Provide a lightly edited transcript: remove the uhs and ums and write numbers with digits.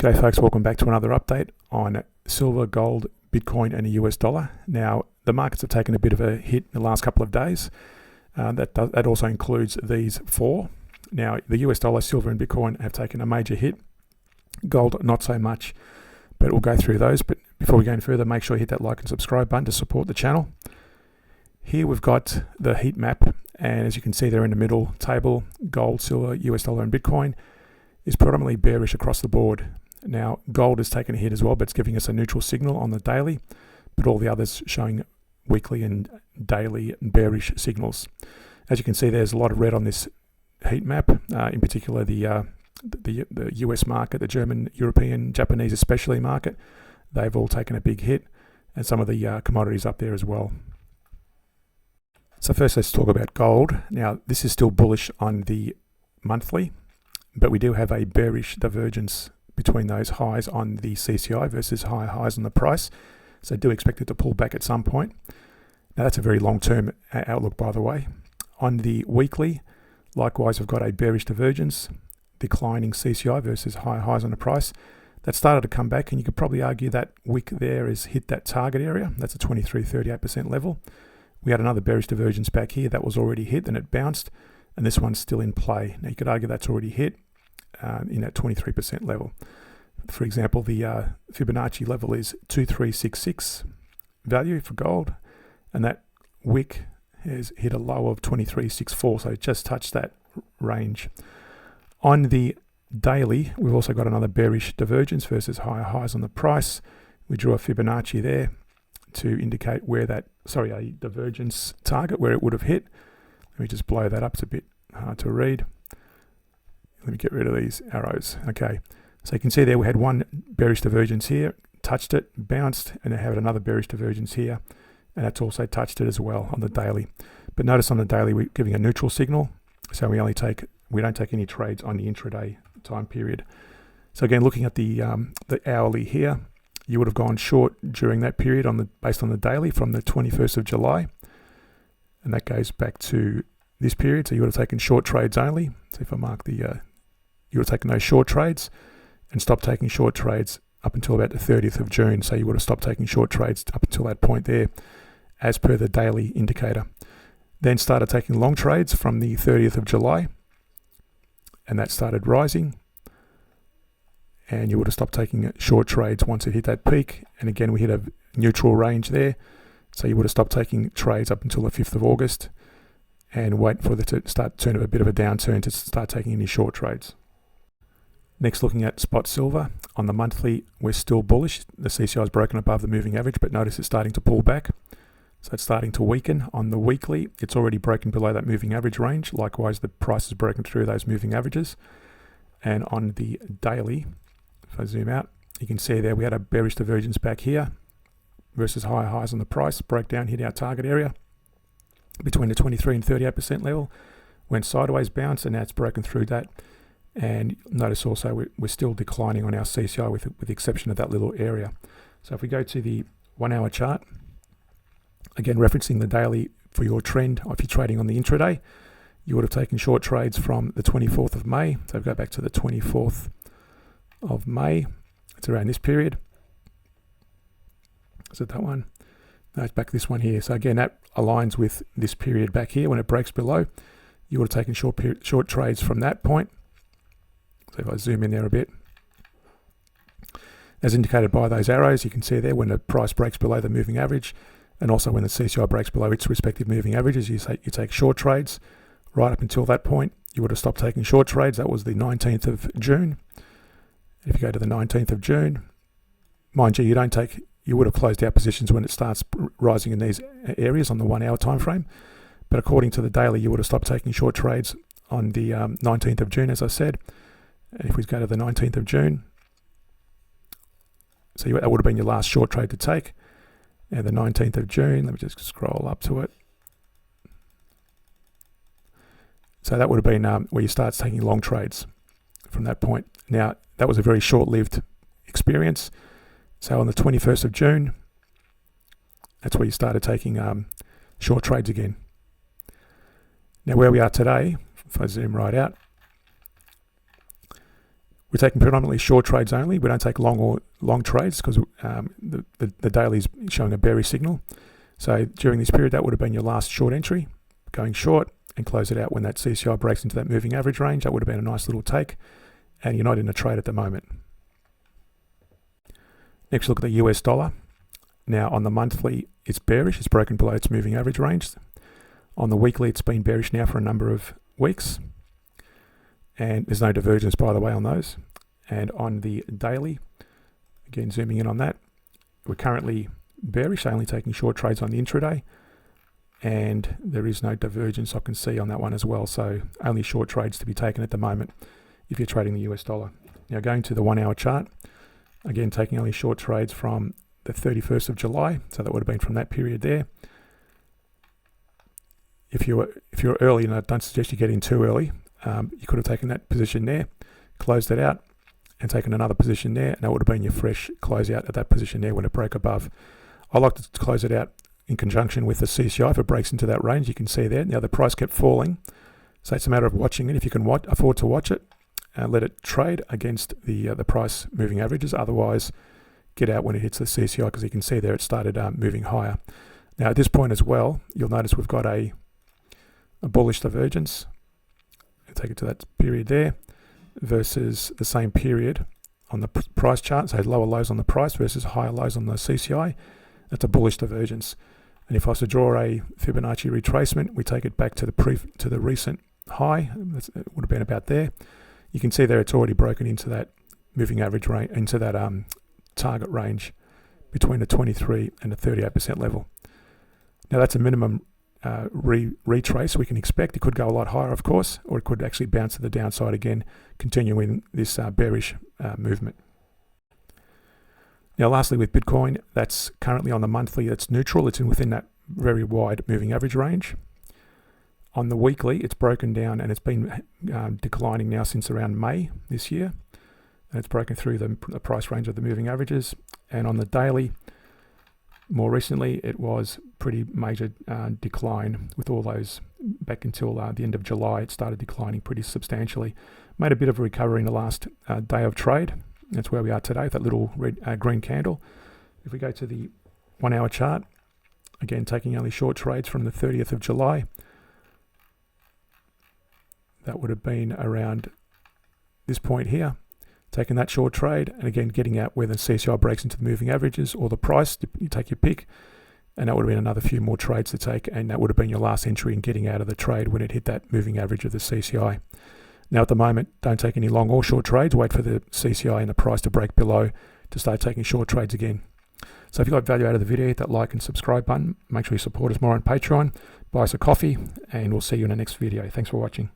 G'day folks, welcome back to another update on silver, gold, Bitcoin and the US dollar. Now, the markets have taken a bit of a hit in the last couple of days. That also includes these four. Now, the US dollar, silver and Bitcoin have taken a major hit. Gold, not so much, but we'll go through those. But before we go any further, make sure you hit that like and subscribe button to support the channel. Here we've got the heat map, and as you can see there in the middle table, gold, silver, US dollar and Bitcoin is predominantly bearish across the board. Now, gold has taken a hit as well, but it's giving us a neutral signal on the daily, but all the others showing weekly and daily bearish signals. As you can see, there's a lot of red on this heat map, in particular the US market, the German, European, Japanese especially market. They've all taken a big hit, and some of the commodities up there as well. So first, let's talk about gold. Now, this is still bullish on the monthly, but we do have a bearish divergence between those highs on the CCI versus higher highs on the price. So do expect it to pull back at some point. Now, that's a very long-term outlook, by the way. On the weekly, likewise, we've got a bearish divergence, declining CCI versus higher highs on the price. That started to come back, and you could probably argue that wick there has hit that target area. That's a 23-38% level. We had another bearish divergence back here that was already hit, then it bounced, and this one's still in play. Now, you could argue that's already hit in that 23% level. For example, the Fibonacci level is 2366 value for gold, and that wick has hit a low of 2364, so it just touched that range. On the daily, we've also got another bearish divergence versus higher highs on the price. We drew a Fibonacci there to indicate where that, a divergence target where it would have hit. Let me just blow that up, it's a bit hard to read. Let me get rid of these arrows. Okay, so you can see there we had one bearish divergence here, touched it, bounced, and then had another bearish divergence here, and that's also touched it as well on the daily. But notice on the daily we're giving a neutral signal, so we don't take any trades on the intraday time period. So again, looking at the hourly here, you would have gone short during that period based on the daily from the 21st of July, and that goes back to this period. So you would have taken short trades only. So if I mark you would have taken those short trades and stopped taking short trades up until about the 30th of June. So you would have stopped taking short trades up until that point there, as per the daily indicator. Then started taking long trades from the 30th of July, and that started rising. And you would have stopped taking short trades once it hit that peak. And again, we hit a neutral range there. So you would have stopped taking trades up until the 5th of August and wait for it to start turning a bit of a downturn to start taking any short trades. Next, looking at spot silver. On the monthly, we're still bullish. The CCI is broken above the moving average, but notice it's starting to pull back. So it's starting to weaken. On the weekly, it's already broken below that moving average range. Likewise, the price has broken through those moving averages. And on the daily, if I zoom out, you can see there we had a bearish divergence back here versus higher highs on the price. Broke down, hit our target area between the 23 and 38% level. Went sideways, bounced, and now it's broken through that. And notice also we're still declining on our CCI with the exception of that little area. So if we go to the 1 hour chart, again referencing the daily for your trend, if you're trading on the intraday, you would have taken short trades from the 24th of May. So go back to the 24th of May. It's around this period. Is it that one? No, it's back this one here. So again, that aligns with this period back here when it breaks below. You would have taken short trades from that point. So if I zoom in there a bit, as indicated by those arrows, you can see there when the price breaks below the moving average, and also when the CCI breaks below its respective moving averages, you take short trades. Right up until that point, you would have stopped taking short trades. That was the 19th of June. If you go to the 19th of June, mind you, you would have closed out positions when it starts rising in these areas on the 1 hour time frame. But according to the daily, you would have stopped taking short trades on the 19th of June, as I said. And if we go to the 19th of June, so that would have been your last short trade to take. And the 19th of June, let me just scroll up to it. So that would have been where you start taking long trades from that point. Now, that was a very short-lived experience. So on the 21st of June, that's where you started taking short trades again. Now, where we are today, if I zoom right out, We're taking predominantly short trades only. We don't take long trades because the daily is showing a bearish signal. So during this period, that would have been your last short entry, going short and close it out when that CCI breaks into that moving average range. That would have been a nice little take, and you're not in a trade at the moment. Next, look at the US dollar. Now on the monthly, it's bearish. It's broken below its moving average range. On the weekly, it's been bearish now for a number of weeks. And there's no divergence, by the way, on those. And on the daily, again, zooming in on that, we're currently bearish, only taking short trades on the intraday. And there is no divergence I can see on that one as well. So only short trades to be taken at the moment if you're trading the US dollar. Now going to the 1 hour chart, again, taking only short trades from the 31st of July. So that would have been from that period there. If you're early, and I don't suggest you get in too early, you could have taken that position there, closed it out, and taken another position there, and that would have been your fresh closeout at that position there when it broke above. I like to close it out in conjunction with the CCI if it breaks into that range. You can see there. Now the price kept falling, so it's a matter of watching it. If you can afford to watch it, let it trade against the price moving averages. Otherwise, get out when it hits the CCI, because you can see there it started moving higher. Now at this point as well, you'll notice we've got a bullish divergence. Take it to that period there versus the same period on the price chart. So lower lows on the price versus higher lows on the CCI. That's a bullish divergence. And if I was to draw a Fibonacci retracement, we take it back to the recent high. It would have been about there. You can see there it's already broken into that moving average range, into that target range between the 23 and the 38% level. Now that's a minimum retrace we can expect. It could go a lot higher, of course, or it could actually bounce to the downside again, continuing this bearish movement. Now lastly, with Bitcoin, that's currently on the monthly, it's neutral. It's within that very wide moving average range. On the weekly, it's broken down, and it's been declining now since around May this year, and it's broken through the price range of the moving averages. And on the daily, more recently, it was pretty major decline with all those back until the end of July. It started declining pretty substantially. Made a bit of a recovery in the last day of trade. That's where we are today, that little red, green candle. If we go to the 1 hour chart, again, taking only short trades from the 30th of July, that would have been around this point here. Taking that short trade, and again getting out where the CCI breaks into the moving averages or the price, you take your pick, and that would have been another few more trades to take, and that would have been your last entry in getting out of the trade when it hit that moving average of the CCI. Now at the moment, don't take any long or short trades. Wait for the CCI and the price to break below to start taking short trades again. So if you got value out of the video, hit that like and subscribe button. Make sure you support us more on Patreon. Buy us a coffee, and we'll see you in the next video. Thanks for watching.